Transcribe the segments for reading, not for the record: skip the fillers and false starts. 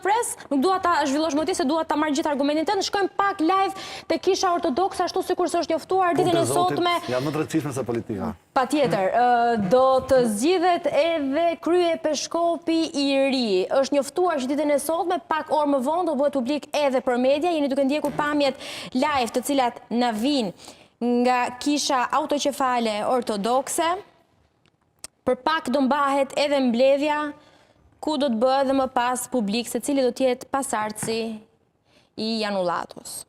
pres, nuk dua ta zhvillosh më ti se dua ta marr gjithë argumentin tënd. Shkojmë pak live te Kisha Ortodokse ashtu sikur se është njoftuar ditën e sotme. Ja më të rëndësishme se politika. Patjetër, do të zgjidhet edhe krye Peshkopi i ri. Është njoftuar që ditën e sotme, pak orë më vonë do bëhet publik edhe për media. Jeni duke ndjekur pamjet live të cilat na vijnë nga Kisha Autoqefale Ortodokse. Për pak do mbahet edhe mbledhja ku do të bëhet dhe më pas publik se cili do të jetë pasardhësi i Janullatos.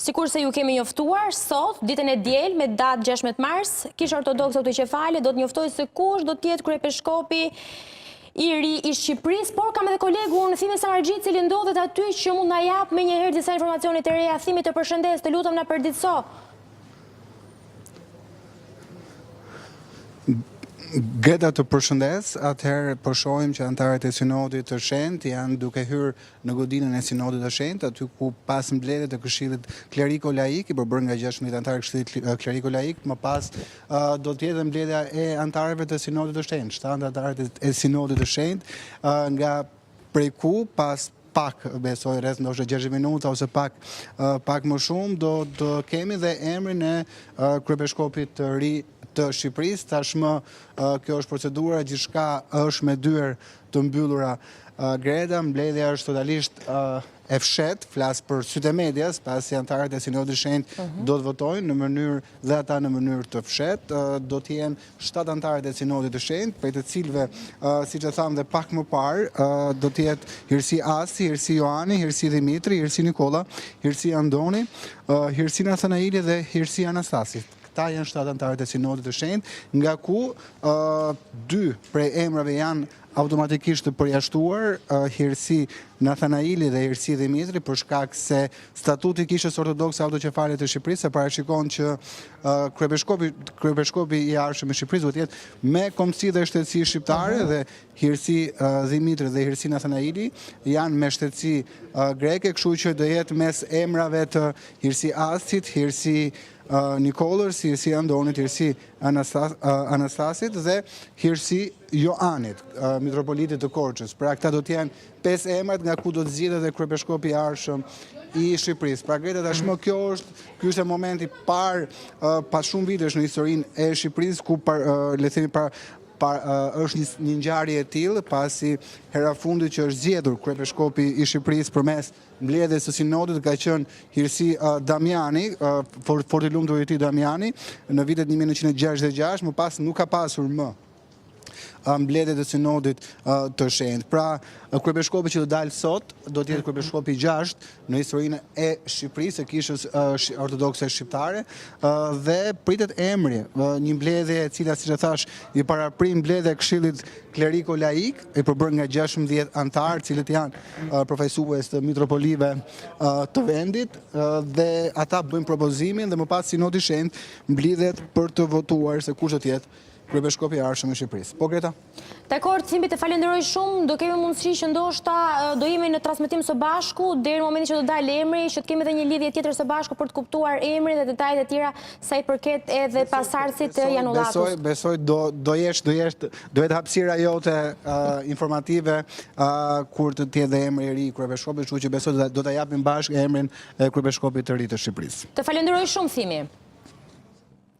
Sikur se ju kemi njoftuar, sot, ditën e diel, me datë 16 mars, Kisha Ortodokse Autoqefale do të njoftojë se kush do të jetë kryepeshkopi i ri i Shqipërisë, por kam edhe kolegun Thimi Samarxhi, i cili ndodhet aty që mund na jap më një herë disa informacione të reja. Thimi, të përshëndes, të lutem na përditëso. Greta, të përshëndes, atëherë përshojmë që antarët e sinodit të shenjtë janë duke hyrë në godinën e sinodit të shenjtë, aty ku pas mbledhjes të Këshillit Kleriko-Laik, i përbërë nga 16 antarë të Këshillit Kleriko-Laik, më pas do të jetë mbledhja e antarëve të sinodit të shenjtë, 7 antarët e sinodit të shenjtë, nga prej ku pas pak, besoj rreth ndoshta 60 minuta ose pak më shumë, do të kemi dhe emrin e kryepeshkopit të ri të Shqipërisë. Tashmë kjo është procedura, gjithçka është me dyer të mbyllura. Greta, mbledhja është totalisht e fshetë, flas për sytë e medias, pasi antarët e sinodit të shenjtë do të votojnë në mënyrë dhe ata në mënyrë të fshetë. Do të jenë 7 antarët e sinodit të shenjtë, prej të cilëve, siç e tham dhe pak më parë, do të jetë Hirsi Asi, Hirsi Joani, Hirsi Dimitri, Hirsi Nikola, Hirsi Andoni, Hirsi Nathanaili dhe Hirsi Anastasi. Këta janë 7 antarët e sinodit të shenjtë, nga ku 2 prej emrave janë automatikisht të përjashtuar, Hirsi Nathanaili dhe Hirsi Dimitri, për shkak se statuti i Kishës Ortodokse Autoqefale të Shqipërisë parashikon që kryepeshkopi i arshëm i Shqipërisë do të jetë me kombësi dhe shtetësi shqiptare, dhe Hirsi Dimitri dhe Hirsi Nathanaili janë me shtetësi greke, kështu që do jetë mes emrave të Hirsi Asit, Hirsi Nikolës, Hirsi Andonit, Hirsi Anastasit dhe Hirsi Joanit, mitropolitit të Korçës. Pra këta do të jenë 5 emrat nga ku do të zgjidhet edhe kryepeshkopi i arshëm i Shqipërisë. Pra Greta, tashmë ky është momenti parë pas shumë vitesh në historinë e Shqipërisë ku le të themi është një ngjarje e tillë, pasi hera fundit që është zgjedhur kryepeshkopi i Shqipërisë përmes mbledhjes së sinodit ka qenë Hirsi Damiani, fort i lumtur i tij Damiani, në vitet 1966, më pas nuk ka pasur më mbledhje të sinodit të shenjtë. Pra, kryepeshkopi që do dalë sot do të jetë kryepeshkopi 6 në historinë e Shqipërisë, e Kishës Ortodokse Shqiptare, dhe pritet emri, një mbledhje e cila, siç e thash, i paraprim mbledhja e Këshillit Kleriko-Laik, e përbërë nga 16 antarë, cilët janë përfaqësues të mitropolive të vendit, dhe ata bëjnë propozimin dhe më pas sinodi i shenjtë mblidhet për të votuar se kush do të jetë kryepeshkopi i arshëm i Shqipërisë. Po, Greta? Dakor, Thimi, të falenderoj shumë. Do kemi mundësi që ndoshta do jemi në transmetim së bashku deri në momentin që do dalë emri, që të kemi edhe një lidhje tjetër së bashku për të kuptuar emrin dhe detajet e tjera sa i përket edhe pasardhësit të Janullatos. Besoj do jetë hapësira jote informative kur të jetë dhe emri i ri i kryepeshkopit, kështu që besoj do ta japim bashkë emrin e kryepeshkopit të ri të Shqipërisë. Të falenderoj shumë, Thimi.